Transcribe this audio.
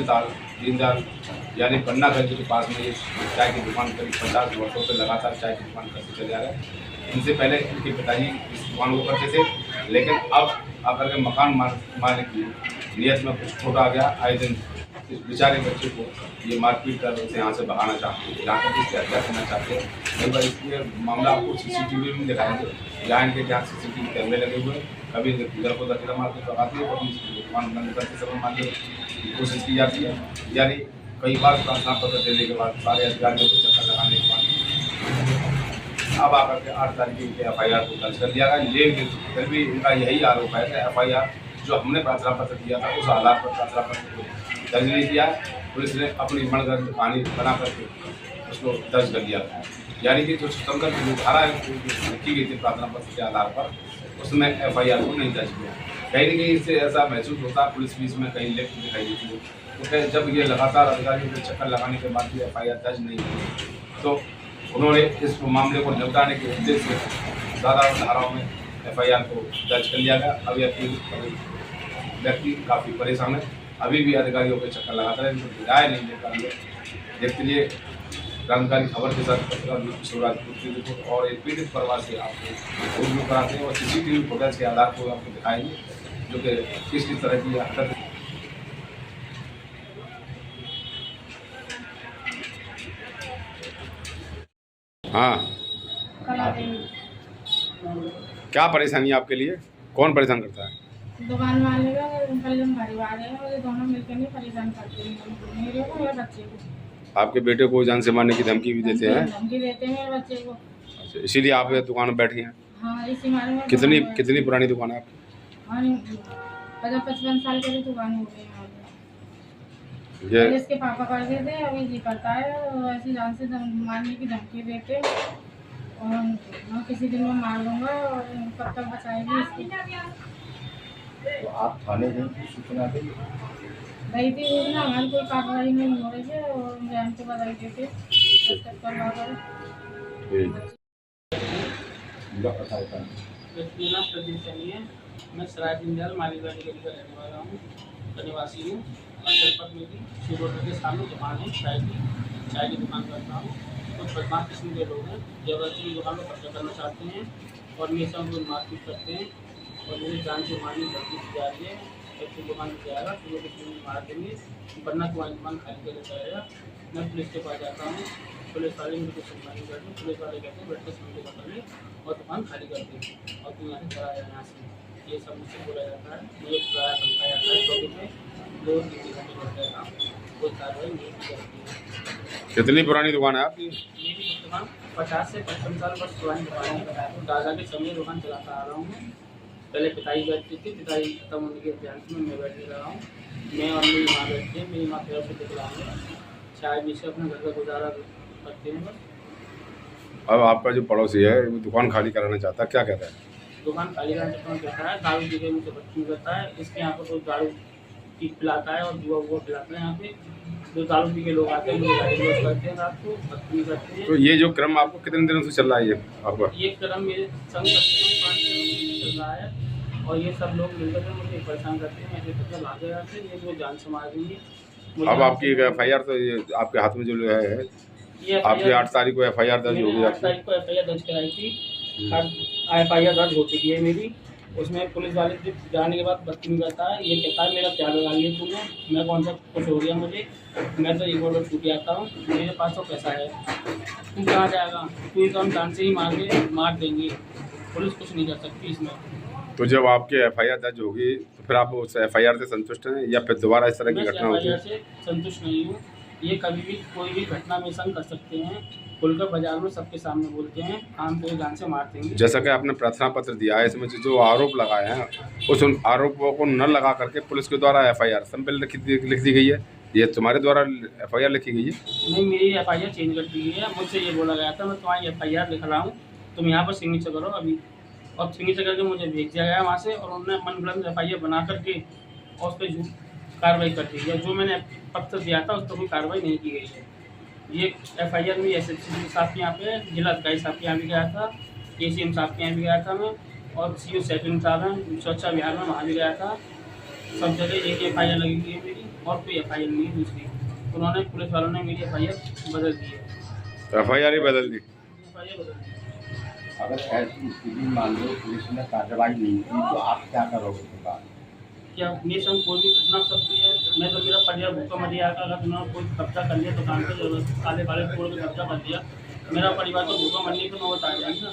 ताल दीनदयाल यानी पन्ना गंज के पास में ये चाय की दुकान करीब 50 वर्षों से लगातार चाय की दुकान करते चले आ रहे हैं। इनसे पहले इनके पिताजी इस दुकान को करते थे, लेकिन अब आकर के मकान मालिक की नीयत में कुछ खोट आ गया। आए दिन इस बेचारे बच्चे को ये मारपीट कर उसे यहाँ से भगाना चाहते हैं, यहाँ तक इसकी हत्या करना चाहते हैं। कई बार इसलिए मामला आपको CCTV में दिखाएंगे, जहाँ इनके यहाँ CCTV कैमरे लगे हुए हैं। कभी इधर को दकीला मार के भगाती है, कभी दुकान बंद करते समय मारने की कोशिश की जाती है। यानी कई बार प्रार्थना पत्र देने के बाद सारे अधिकारियों को चक्कर लगाने के बाद अब आकर के 8 तारीख के FIR को दर्ज कर दिया गया। लेकिन फिर भी इनका यही आरोप है कि FIR जो हमने प्रार्थना पत्र दिया था उस आधार पर प्रार्थना पत्र को दर्ज नहीं किया। पुलिस ने अपनी मनगढ़ंत कहानी बना करके उसको दर्ज कर दिया था। यानी कि जो स्वतंत्र जो धारा लिखी गई थी प्रार्थना पत्र के आधार पर, उसमें FIR को नहीं दर्ज किया। कहीं न कहीं इससे ऐसा महसूस होता है पुलिस भी इसमें कहीं लिप्त दिखाई देती है, क्योंकि जब ये लगातार अधिकारियों के चक्कर लगाने के बाद भी FIR दर्ज नहीं हुई, तो उन्होंने इस मामले को निपटाने के उद्देश्य से ज़्यादा धाराओं में FIR को दर्ज कर लिया गया। अब यह व्यक्ति काफ़ी परेशान है, अभी भी अधिकारियों के चक्कर लगातार है, इनको राय नहीं दे पा रही है। देखते लिए जानकारी खबर के साथ पत्रकार शिवराज की रिपोर्ट और एक पीड़ित परिवार से आपको रूबरू कराते हैं और CCTV फुटेज के आधार को आपको दिखाएंगे जो कि किस तरह की हरकत। हाँ, क्या परेशानी है आपके लिए? कौन परेशान करता है? दुकान वाले का परिवार है और ये दोनों मिलकर नहीं परेशान करते हैं मेरे को मेरे बच्चे को। आपके बेटे को जान से मारने की धमकी भी देते हैं? धमकी देते हैं मेरे बच्चे को। अच्छा, इसीलिए आप दुकान में बैठी हैं? हाँ, इसी मारे में। कितनी पुरानी दुकान है आपकी? हाँ, 55 साल के भी दुकान हो गई है। ये इसके पापा करते थे, अभी जी करता है और ऐसी जान से मारने की धमकी देते और मैं किसी दिन में मार दूंगा और कब तक बचाएगी इसकी। तो आप थाने गई थी, सूचना दी? गई थी सूचना, हमारी कोई कार्रवाई नहीं हो रही है और बयान को बदल देते करवा कर। मेरा प्रदीप सैनी है। मैं सराय दीनदयाल मालीवाड़ी गली का रहने वाला हूँ, निवासी हूँ। जनपद में भी शिवरोड के सामने दुकान है, चाय की दुकान करता हूँ। कुछ बदमाश किस्म के लोग हैं, जबरदस्ती दुकान को कब्जा करना चाहते हैं और मेरे साथ लोग मारपीट करते हैं और मुझे जान से मारने की धमकी दी जा रही है। जब दुकान में जाएगा तो वो किसी मार देंगे, वरना तुम्हारी दुकान खाली कर देता रहेगा। मैं पुलिस के पास जाता हूँ, पुलिस वाले मेरे को सुनवाई नहीं करते। पुलिस वाले कहते हैं बैठ कर समझे पकड़ ले और दुकान खाली कर दे और तुम यहाँ से चला जाए यहाँ से। ये सब मुझसे बोला जाता है, मुझे डराया धमकाया जाता है। तो मैं 2-3 घंटे बैठ रहता हूँ, कोई कार्रवाई नहीं की जाती है। कितनी पुरानी दुकान है आपकी? मेरी दुकान 50 से 55 साल वर्ष पुरानी दुकान है। दादा के समय दुकान चलाता आ रहा हूँ मैं। पहले पिताजी बैठती थी, पिताजी खत्म होने के अभियान में मैं बैठ रहा हूँ। मैं और मेरी माँ बैठती है, मेरी माँ पैरों से दिखलाएंगे, चाय भी से अपने घर का गुजारा करते हैं बस। अब आपका जो पड़ोसी है वो दुकान खाली कराना चाहता है, क्या कहता है? दुकान खाली कराना कहता है, दारू पी के मुझसे बदतमीजी करता है। इसके यहाँ पर कोई दारू पिलाता है और जुआ पिलाता है। यहाँ पे जो दारू पी के लोग आते हैं मुझे गाली गलौज करते हैं, रात को बदतमीजी करते हैं। तो ये जो क्रम आपको कितने दिनों से चल रहा है ये आपका? ये क्रम मेरे संग 5 चल रहा है और ये सब लोग मिलकर मुझे परेशान करते हैं। ऐसे तक भागे जाते हैं, ये मुझे जान से मार देंगे। अब आपकी FIR तो ये आपके हाथ में जो है ये आपकी 8 तारीख को FIR दर्ज हो गई। 8 तारीख को FIR दर्ज कराई थी, FIR दर्ज हो चुकी है मेरी। उसमें पुलिस वाले जाने के बाद बदतमीजी करता है, ये कहता है मेरा क्या लगा लिया तूने, मैं कौन सा कुछ हो गया मुझे, मैं तो एक और छूट आता हूँ, मेरे पास तो पैसा है, तू कहाँ जाएगा, तू तो हम जान से ही मार देंगे। पुलिस कुछ नहीं कर सकती इसमें। तो जब आपके FIR दर्ज होगी तो फिर आप उस FIR से संतुष्ट हैं या फिर दोबारा इस तरह की घटना होती है? मैं से संतुष्ट नहीं हूँ। ये कभी भी कोई भी घटना में संग कर सकते हैं, खुलकर बाजार में सबके सामने बोलते हैं, आम को जान से मार देंगे। जैसा कि आपने प्रार्थना पत्र दिया है, इसमें जो आरोप लगाए हैं उस आरोपों को न लगा करके पुलिस के द्वारा FIR सिंपल लिख दी गई है। ये तुम्हारे द्वारा FIR लिखी गई है? नहीं, मेरी FIR चेंज कर दी गई है। मुझसे ये बोला गया था मैं तुम्हारी FIR लिख रहा हूँ, तुम यहाँ पर सिग्नेचर करो अभी। और सिग्नेचर करके मुझे भेज दिया गया वहाँ से और उन्होंने मनगढ़ंत FIR बना करके और उस पर कार्रवाई कर दी है। जो मैंने पत्र दिया था उस पर कोई कार्रवाई नहीं की गई है। ये FIR में SHC साहब के यहाँ पे, जिला अधिकारी साहब के यहाँ भी गया था, ACM साहब के यहाँ भी गया था मैं, और CO सेटिंग साहब हैं स्वच्छ अभियान में वहाँ भी गया था। सब जगह एक FIR लगी हुई है मेरी और कोई FIR नहीं है दूसरी। उन्होंने पुलिस वालों ने मेरी FIR बदल दी है। FIR ही बदल दी। FIR बदल दी। अगर ऐसी स्थिति मान लो पुलिस ने कार्रवाई नहीं की तो आप क्या करोगे उसके बाद? क्या अपने संग कोई भी घटना हो सकती है। मैं तो मेरा परिवार भूखा मर जाएगा अगर उन्होंने कोई कब्जा कर लिया दुकान पे, काले काले तोड़ के कब्जा कर लिया, मेरा परिवार तो भूखा मरने की नौबत आ जाएगी ना।